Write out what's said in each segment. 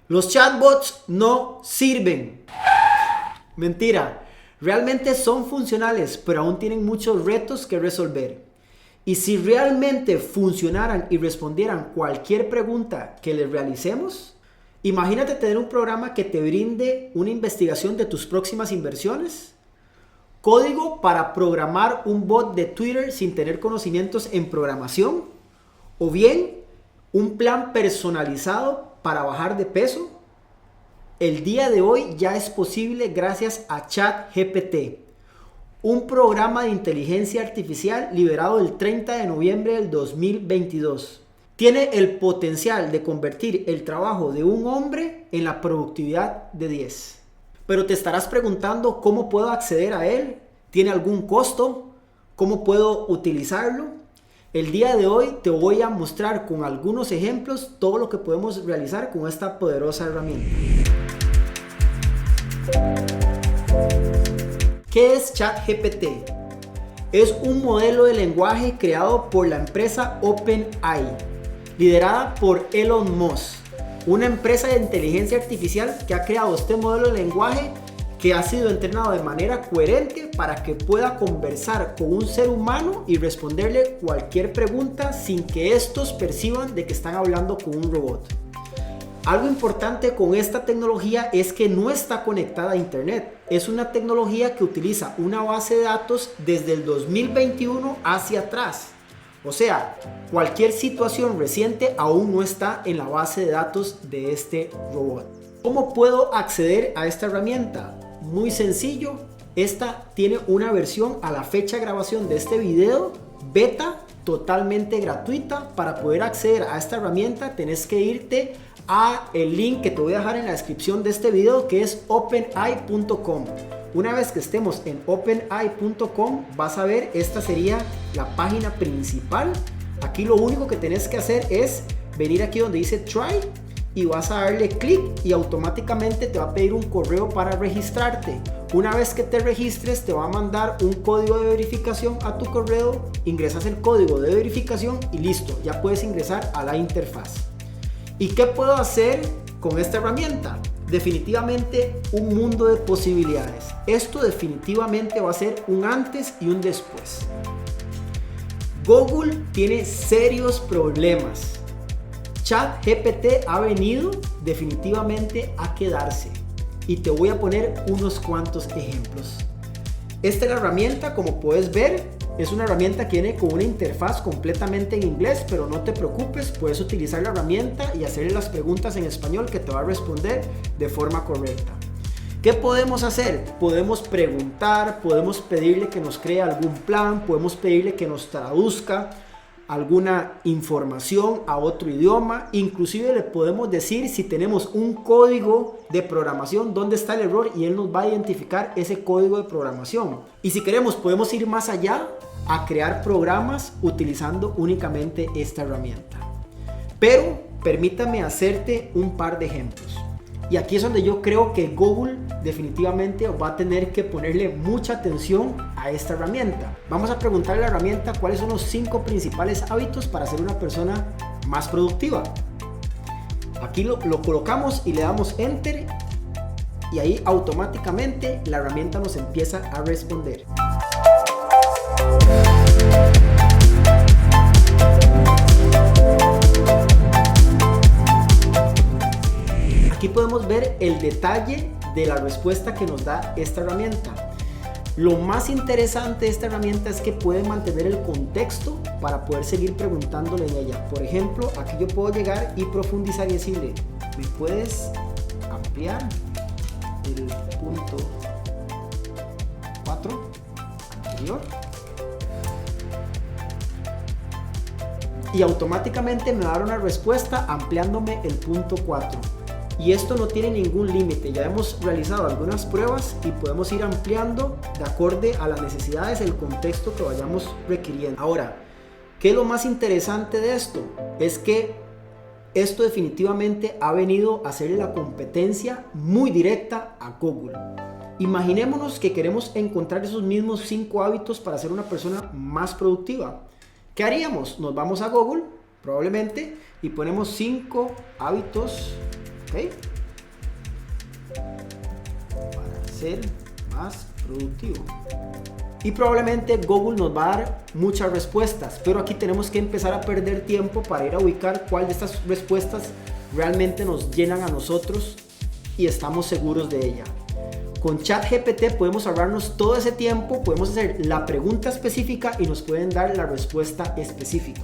Los chatbots no sirven. Mentira. Realmente son funcionales, pero aún tienen muchos retos que resolver. Y si realmente funcionaran y respondieran cualquier pregunta que les realicemos, imagínate tener un programa que te brinde una investigación de tus próximas inversiones, código para programar un bot de Twitter sin tener conocimientos en programación, o bien un plan personalizado para bajar de peso. El día de hoy ya es posible gracias a ChatGPT, un programa de inteligencia artificial liberado el 30 de noviembre del 2022. Tiene el potencial de convertir el trabajo de un hombre en la productividad de 10. Pero te estarás preguntando cómo puedo acceder a él. ¿Tiene algún costo? ¿Cómo puedo utilizarlo? El día de hoy te voy a mostrar con algunos ejemplos todo lo que podemos realizar con esta poderosa herramienta. ¿Qué es ChatGPT? Es un modelo de lenguaje creado por la empresa OpenAI, liderada por Elon Musk, una empresa de inteligencia artificial que ha creado este modelo de lenguaje que ha sido entrenado de manera coherente para que pueda conversar con un ser humano y responderle cualquier pregunta sin que estos perciban de que están hablando con un robot. Algo importante con esta tecnología es que no está conectada a internet. Es una tecnología que utiliza una base de datos desde el 2021 hacia atrás. O sea, cualquier situación reciente aún no está en la base de datos de este robot. ¿Cómo puedo acceder a esta herramienta? Muy sencillo. Esta tiene una versión a la fecha de grabación de este video beta totalmente gratuita. Para poder acceder a esta herramienta tenés que irte a el link que te voy a dejar en la descripción de este video, que es openai.com. Una vez que estemos en openai.com vas a ver, esta sería la página principal. Aquí lo único que tenés que hacer es venir aquí donde dice try y vas a darle clic y automáticamente te va a pedir un correo para registrarte. Una vez que te registres te va a mandar un código de verificación a tu correo, ingresas el código de verificación y listo, ya puedes ingresar a la interfaz. ¿Y qué puedo hacer con esta herramienta? Definitivamente un mundo de posibilidades. Esto definitivamente va a ser un antes y un después. Google tiene serios problemas. ChatGPT ha venido definitivamente a quedarse. Y te voy a poner unos cuantos ejemplos. Esta es la herramienta, como puedes ver. Es una herramienta que viene con una interfaz completamente en inglés, pero no te preocupes, puedes utilizar la herramienta y hacerle las preguntas en español que te va a responder de forma correcta. ¿Qué podemos hacer? Podemos preguntar, podemos pedirle que nos cree algún plan, podemos pedirle que nos traduzca alguna información a otro idioma, inclusive le podemos decir si tenemos un código de programación, dónde está el error y él nos va a identificar ese código de programación. Y si queremos podemos ir más allá a crear programas utilizando únicamente esta herramienta. Pero permítame hacerte un par de ejemplos. Y aquí es donde yo creo que Google definitivamente va a tener que ponerle mucha atención a esta herramienta. Vamos a preguntarle a la herramienta cuáles son los 5 principales hábitos para ser una persona más productiva. Aquí lo colocamos y le damos Enter y ahí automáticamente la herramienta nos empieza a responder. Aquí podemos ver el detalle de la respuesta que nos da esta herramienta. Lo más interesante de esta herramienta es que puede mantener el contexto para poder seguir preguntándole en ella. Por ejemplo, aquí yo puedo llegar y profundizar y decirle, ¿me puedes ampliar el punto 4 anterior? Y automáticamente me va a dar una respuesta ampliándome el punto 4. Y esto no tiene ningún límite. Ya hemos realizado algunas pruebas y podemos ir ampliando de acorde a las necesidades, el contexto que vayamos requiriendo. Ahora, ¿qué es lo más interesante de esto? Es que esto definitivamente ha venido a hacerle la competencia muy directa a Google. Imaginémonos que queremos encontrar esos mismos 5 hábitos para ser una persona más productiva. ¿Qué haríamos? Nos vamos a Google, probablemente, y ponemos 5 hábitos. ¿Okay? ser más productivo. Y probablemente Google nos va a dar muchas respuestas, pero aquí tenemos que empezar a perder tiempo para ir a ubicar cuál de estas respuestas realmente nos llenan a nosotros y estamos seguros de ella. Con ChatGPT podemos ahorrarnos todo ese tiempo, podemos hacer la pregunta específica y nos pueden dar la respuesta específica.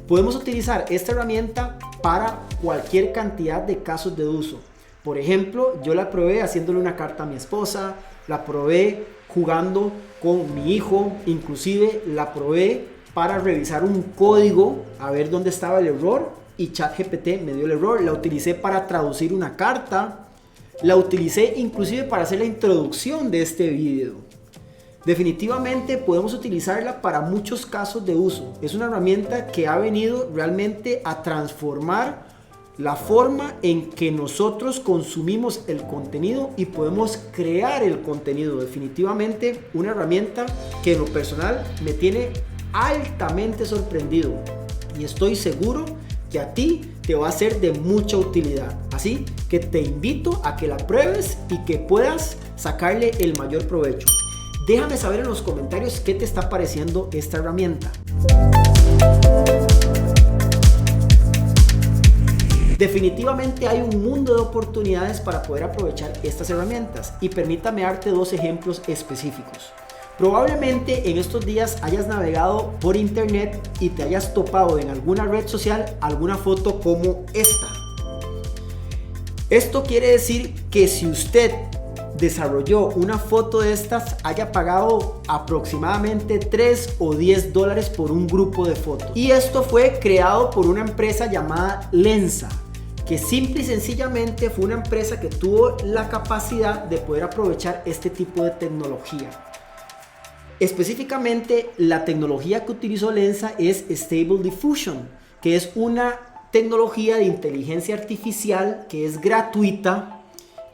Podemos utilizar esta herramienta para cualquier cantidad de casos de uso. Por ejemplo, yo la probé haciéndole una carta a mi esposa, la probé jugando con mi hijo, inclusive la probé para revisar un código a ver dónde estaba el error y ChatGPT me dio el error. La utilicé para traducir una carta, la utilicé inclusive para hacer la introducción de este video. Definitivamente podemos utilizarla para muchos casos de uso. Es una herramienta que ha venido realmente a transformar la forma en que nosotros consumimos el contenido y podemos crear el contenido. Definitivamente una herramienta que en lo personal me tiene altamente sorprendido y estoy seguro que a ti te va a ser de mucha utilidad. Así que te invito a que la pruebes y que puedas sacarle el mayor provecho. Déjame saber en los comentarios qué te está pareciendo esta herramienta. Definitivamente hay un mundo de oportunidades para poder aprovechar estas herramientas y permítame darte dos ejemplos específicos. Probablemente en estos días hayas navegado por internet y te hayas topado en alguna red social alguna foto como esta. Esto quiere decir que si usted desarrolló una foto de estas, haya pagado aproximadamente 3 o 10 dólares por un grupo de fotos. Y esto fue creado por una empresa llamada Lensa, que simple y sencillamente fue una empresa que tuvo la capacidad de poder aprovechar este tipo de tecnología. Específicamente, la tecnología que utilizó Lensa es Stable Diffusion, que es una tecnología de inteligencia artificial que es gratuita,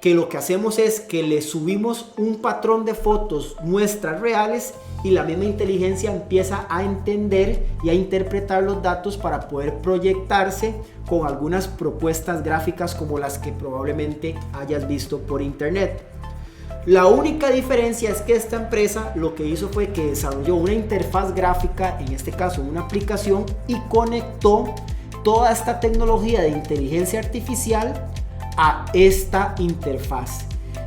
que lo que hacemos es que le subimos un patrón de fotos muestras reales y la misma inteligencia empieza a entender y a interpretar los datos para poder proyectarse con algunas propuestas gráficas como las que probablemente hayas visto por internet. La única diferencia es que esta empresa lo que hizo fue que desarrolló una interfaz gráfica, en este caso una aplicación, y conectó toda esta tecnología de inteligencia artificial a esta interfaz.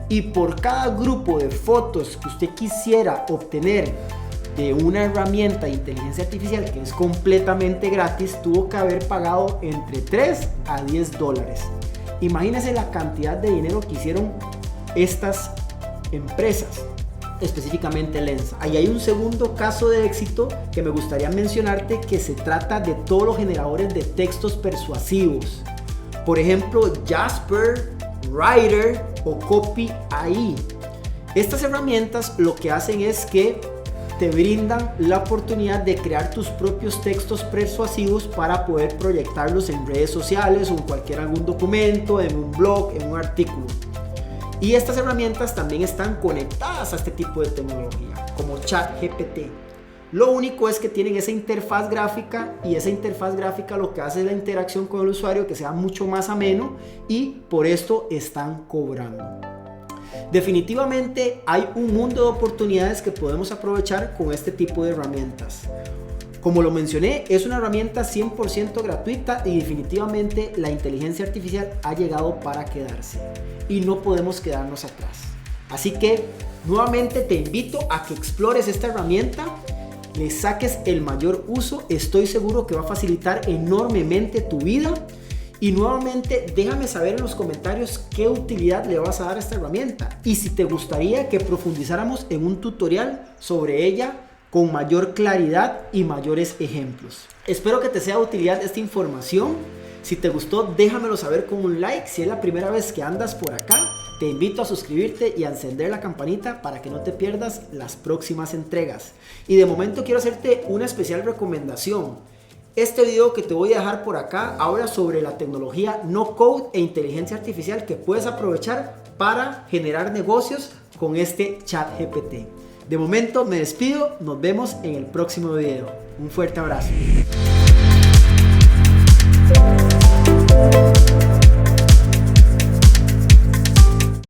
Y por cada grupo de fotos que usted quisiera obtener de una herramienta de inteligencia artificial que es completamente gratis, tuvo que haber pagado entre 3 a 10 dólares. Imagínense la cantidad de dinero que hicieron estas empresas, específicamente Lensa. Ahí hay un segundo caso de éxito que me gustaría mencionarte, que se trata de todos los generadores de textos persuasivos. Por ejemplo, Jasper, Writer o Copy AI. Estas herramientas lo que hacen es que te brindan la oportunidad de crear tus propios textos persuasivos para poder proyectarlos en redes sociales o en algún documento, en un blog, en un artículo. Y estas herramientas también están conectadas a este tipo de tecnología, como ChatGPT. Lo único es que tienen esa interfaz gráfica y esa interfaz gráfica lo que hace es la interacción con el usuario que sea mucho más ameno y por esto están cobrando. Definitivamente hay un mundo de oportunidades que podemos aprovechar con este tipo de herramientas. Como lo mencioné, es una herramienta 100% gratuita y definitivamente la inteligencia artificial ha llegado para quedarse y no podemos quedarnos atrás. Así que nuevamente te invito a que explores esta herramienta, le saques el mayor uso. Estoy seguro que va a facilitar enormemente tu vida. Y nuevamente déjame saber en los comentarios qué utilidad le vas a dar a esta herramienta y si te gustaría que profundizáramos en un tutorial sobre ella con mayor claridad y mayores ejemplos. Espero que te sea de utilidad esta información. Si te gustó, déjamelo saber con un like. Si es la primera vez que andas por acá, te invito a suscribirte y a encender la campanita para que no te pierdas las próximas entregas. Y de momento quiero hacerte una especial recomendación. Este video que te voy a dejar por acá habla sobre la tecnología no code e inteligencia artificial que puedes aprovechar para generar negocios con este ChatGPT. De momento me despido, nos vemos en el próximo video. Un fuerte abrazo.